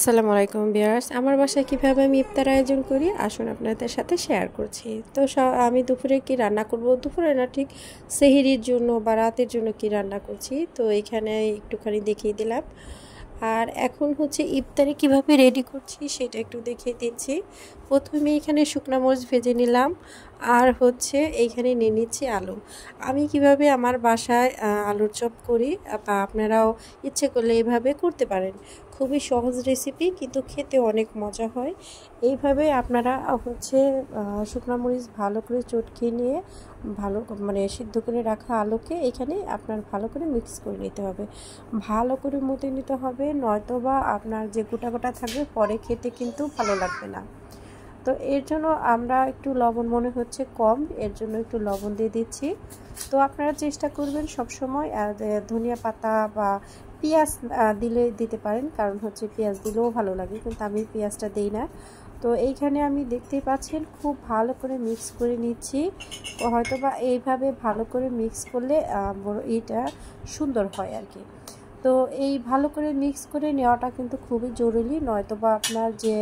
আসসালামু আলাইকুম ভিউয়ার্স, আমার বাসায় কিভাবে আমি ইফতার আয়োজন করি আসুন আপনাদের সাথে শেয়ার করছি। তো আমি দুপুরে কি রান্না করব, দুপুরে না ঠিক সেহরির জন্য বা রাতের জন্য কি রান্না করছি তো এখানে একটুখানি দেখিয়ে দিলাম। আর এখন হচ্ছে ইফতারি কিভাবে রেডি করছি সেটা একটু দেখিয়ে দিচ্ছি। প্রথমে এখানে শুকনো মরিচ ভেজে নিলাম, আর হচ্ছে এইখানে নিয়ে নিচ্ছি আলু। আমি কিভাবে আমার বাসায় আলুর চপ করি বা আপনারাও ইচ্ছে করলে এইভাবে করতে পারেন। খুবই সহজ রেসিপি, কিন্তু খেতে অনেক মজা হয়। এইভাবে আপনারা হচ্ছে শুকনো মরিচ ভালো করে চটকিয়ে নিয়ে ভালো মানে সিদ্ধ করে রাখা আলুকে এখানে আপনার ভালো করে মিক্স করে নিতে হবে, ভালো করে মতে নিতে হবে, নয়তোবা আপনার যে গোটা গোটা থাকবে পরে খেতে কিন্তু ভালো লাগবে না। তো এর জন্য আমরা একটু লবণ মনে হচ্ছে কম, এর জন্য একটু লবণ দিয়ে দিচ্ছি। তো আপনারা চেষ্টা করবেন সবসময় ধনিয়া পাতা বা পেঁয়াজ দিলে দিতে পারেন, কারণ হচ্ছে পেঁয়াজ দিলেও ভালো লাগে, কিন্তু আমি পেঁয়াজটা দিই না। তো এইখানে আমি দেখতেই পাচ্ছেন খুব ভালো করে মিক্স করে নিচ্ছি। হয়তোবা এইভাবে ভালো করে মিক্স করলে এটা সুন্দর হয় আর কি। তো এই ভালো করে মিক্স করে নেওয়াটা কিন্তু খুবই জরুরি, নয়তোবা আপনার যে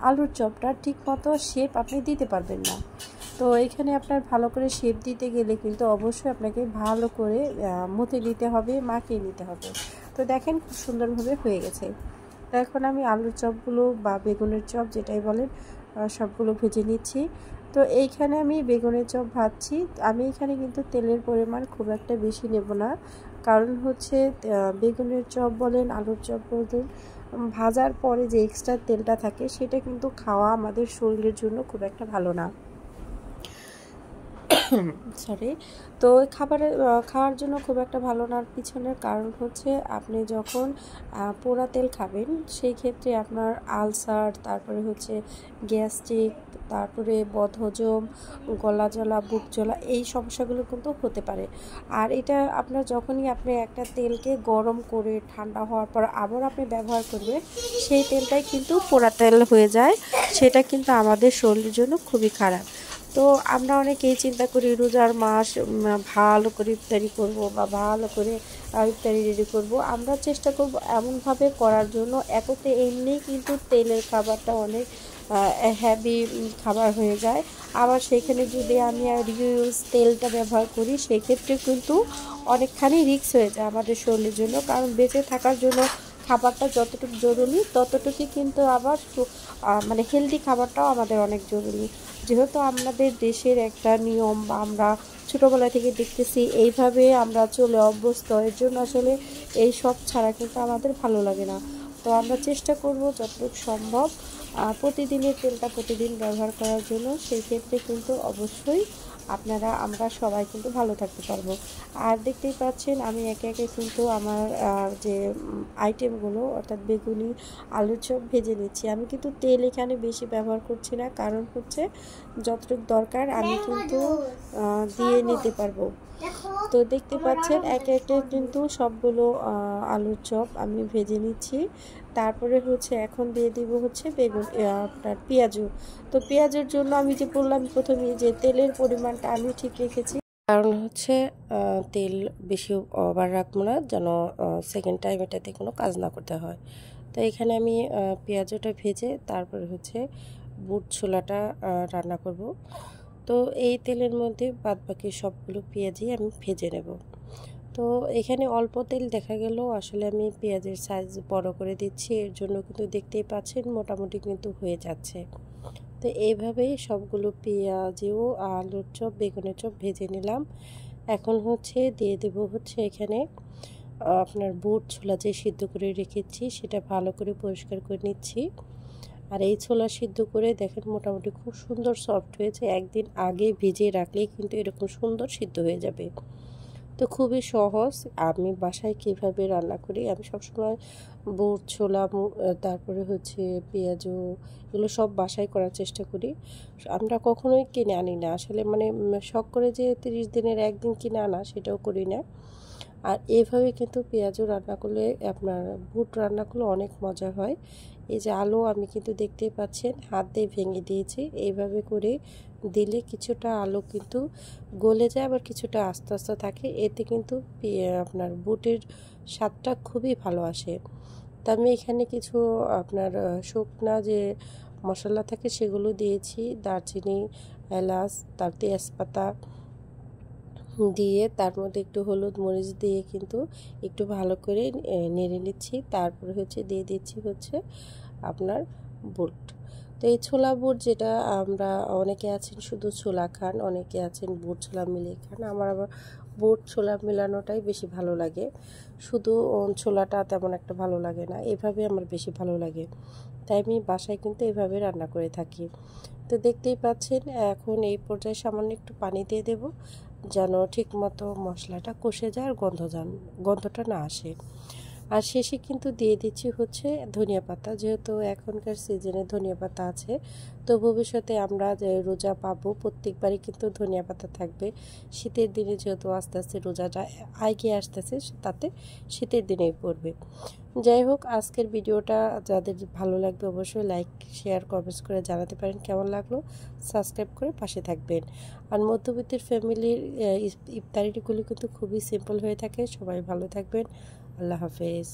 আলুর চপটা ঠিক মতো শেপ আপনি দিতে পারবেন না। তো এখানে আপনার ভালো করে শেপ দিতে গেলে কিন্তু অবশ্যই আপনাকে ভালো করে মথে নিতে হবে, মাখিয়ে নিতে হবে। তো দেখেন খুব সুন্দরভাবে হয়ে গেছে। তো এখন আমি আলুর চপগুলো বা বেগুনের চপ যেটাই বলেন সবগুলো ভেজে নিচ্ছি। তো এইখানে আমি বেগুনের চপ ভাজছি। আমি এখানে কিন্তু তেলের পরিমাণ খুব একটা বেশি নেব না, কারণ হচ্ছে বেগুনের চপ বলেন আলুর চপ বলেন ভাজার পরে যে এক্সট্রা তেলটা থাকে সেটা কিন্তু খাওয়া আমাদের শরীরের জন্য খুব একটা ভালো না। সরি। তো খাওয়ার জন্য খুব একটা ভালো না পিছনের কারণ হচ্ছে আপনি যখন পোড়া তেল খাবেন সেই ক্ষেত্রে আপনার আলসার, তারপরে হচ্ছে গ্যাস্ট্রিক, তারপরে বদহজম, গলা জ্বলা, বুক জ্বলা এই সমস্যাগুলো কিন্তু হতে পারে। আর এটা আপনার যখনই আপনি একটা তেলকে গরম করে ঠান্ডা হওয়ার পর আবার আপনি ব্যবহার করবেন, সেই তেলটাই কিন্তু পোড়া তেল হয়ে যায়, সেটা কিন্তু আমাদের শরীরের জন্য খুবই খারাপ। তো আমরা অনেকেই চিন্তা করি রোজার মাস ভালো করে ইফতারি করব বা ভালো করে ইফতারি রেডি করব। আমরা চেষ্টা করব এমনভাবে করার জন্য, এততে এমনিই কিন্তু তেলের খাবারটা অনেক হেভি খাবার হয়ে যায়। আবার সেখানে যদি আমি রিউজ তেলটা ব্যবহার করি সেক্ষেত্রে কিন্তু অনেকখানি রিস্ক হয়ে যায় আমাদের শরীরের জন্য, কারণ বেঁচে থাকার জন্য খাবারটা যতটুকু জরুরি ততটুকুই কিন্তু আবার মানে হেলদি খাবারটাও আমাদের অনেক জরুরি। যেহেতু আমাদের দেশের একটা নিয়ম বা আমরা ছোটোবেলা থেকে দেখতেছি এইভাবে আমরা চলে অভ্যস্ত, এর জন্য আসলে এই সব ছাড়া কিন্তু আমাদের ভালো লাগে না। তো আমরা চেষ্টা করব যতটুকু সম্ভব প্রতিদিনের তেলটা প্রতিদিন ব্যবহার করার জন্য। সেই ক্ষেত্রে কিন্তু অবশ্যই আমরা সবাই কিন্তু ভালো থাকতে পারবো। আর দেখতেই পাচ্ছেন আমি একে একে কিন্তু আমার যে আইটেমগুলো অর্থাৎ বেগুনি আলুর চপ ভেজে নিচ্ছি। আমি কিন্তু তেল এখানে বেশি ব্যবহার করছি না, কারণ হচ্ছে যতটুকু দরকার আমি কিন্তু দিয়ে নিতে পারবো। তো দেখতে পাচ্ছেন একে একে কিন্তু সবগুলো আলুর চপ আমি ভেজে নিচ্ছি। তারপরে হচ্ছে এখন দিয়ে দিব হচ্ছে বেগুন আপনার পেঁয়াজু। তো পেঁয়াজের জন্য আমি যে বললাম প্রথমে যে তেলের পরিমাণটা আমি ঠিক রেখেছি, কারণ হচ্ছে তেল বেশি ওভার রাখবো না, যেন সেকেন্ড টাইম এটাতে কোনো কাজ না করতে হয়। তো এখানে আমি পেঁয়াজটা ভেজে তারপরে হচ্ছে বুট ছোলাটা রান্না করব। তো এই তেলের মধ্যে বাদবাকি সবগুলো পেঁয়াজই আমি ভেজে নেব। তো এখানে অল্প তেল দেখা গেল, আসলে আমি পেঁয়াজের সাইজ বড় করে দিচ্ছি, এর জন্য কিন্তু দেখতেই পাচ্ছেন মোটামুটি কিন্তু হয়ে যাচ্ছে। তো এইভাবেই সবগুলো পেঁয়াজও আলুর চপ বেগুনের চপ ভেজে নিলাম। এখন হচ্ছে দিয়ে দেব হচ্ছে এখানে আপনার বুট ছোলা যে সিদ্ধ করে রেখেছি সেটা ভালো করে পরিষ্কার করে নিচ্ছি। আর এই ছোলা সিদ্ধ করে দেখেন মোটামুটি খুব সুন্দর সফট হয়েছে, একদিন আগে ভিজিয়ে রাখলেই কিন্তু এরকম সুন্দর সিদ্ধ হয়ে যাবে। তো খুবই সহজ। আমি বাসায় কীভাবে রান্না করি, আমি সবসময় বুট ছোলা তারপরে হচ্ছে পেঁয়াজু এগুলো সব বাসায় করার চেষ্টা করি। আমরা কখনোই কিনে আনি না, আসলে মানে শখ করে যে 30 দিনের একদিন কিনে আনা সেটাও করি না। আর এভাবে কিন্তু পেঁয়াজও রান্না করলে আপনার বুট রান্না করলে অনেক মজা হয়। এই যে আলু আমি কিন্তু দেখতেই পাচ্ছেন হাত দিয়ে ভেঙে দিয়েছি, এইভাবে করে দিলে কিছুটা আলু কিন্তু গলে যায়, আবার কিছুটা আস্তে আস্তে থাকে, এতে কিন্তু আপনার বুটের স্বাদটা খুবই ভালো আসে। তা আমি এখানে কিছু আপনার শুকনা যে মশলা থাকে সেগুলো দিয়েছি, দারচিনি, এলাচ, তার তেজপাতা দিয়ে তার মধ্যে একটু হলুদ মরিচ দিয়ে কিন্তু একটু ভালো করে নেড়ে নিচ্ছি। তারপরে হচ্ছে দিয়ে দিচ্ছি হচ্ছে আপনার বুট। তো এই ছোলা বুট যেটা আমরা অনেকে আছেন শুধু ছোলা খান, অনেকে আছেন বুট ছোলা মিলিয়ে খান। আমার আবার বুট ছোলা মেলানোটাই বেশি ভালো লাগে, শুধু ছোলাটা তেমন একটা ভালো লাগে না, এভাবে আমার বেশি ভালো লাগে। তাই আমি বাসায় কিন্তু এভাবে রান্না করে থাকি। তো দেখতেই পাচ্ছেন এখন এই পর্যায়ে সামান্য একটু পানি দিয়ে দেব, যেন ঠিকমতো মশলাটা কষে যায় আর গন্ধটা না আসে। আর শেষে কিন্তু দিয়ে দিচ্ছি হচ্ছে ধনিয়া পাতা, যেহেতু এখনকার সিজনে ধনিয়া পাতা আছে, তো ভবিষ্যতে আমরা যে রোজা পাবো প্রত্যেকবারই কিন্তু ধনিয়া পাতা থাকবে। শীতের দিনে যেহেতু আস্তে আস্তে রোজাটা এগিয়ে আসতেছে, তাতে শীতের দিনেই পড়বে। যাই হোক, আজকের ভিডিওটা যাদের ভালো লাগবে অবশ্যই লাইক শেয়ার কমেন্টস করে জানাতে পারেন কেমন লাগলো, সাবস্ক্রাইব করে পাশে থাকবেন। আর মধ্যবিত্তের ফ্যামিলির ইফতারিগুলো কিন্তু খুবই সিম্পল হয়ে থাকে। সবাই ভালো থাকবেন। আল্লাহ হাফেজ।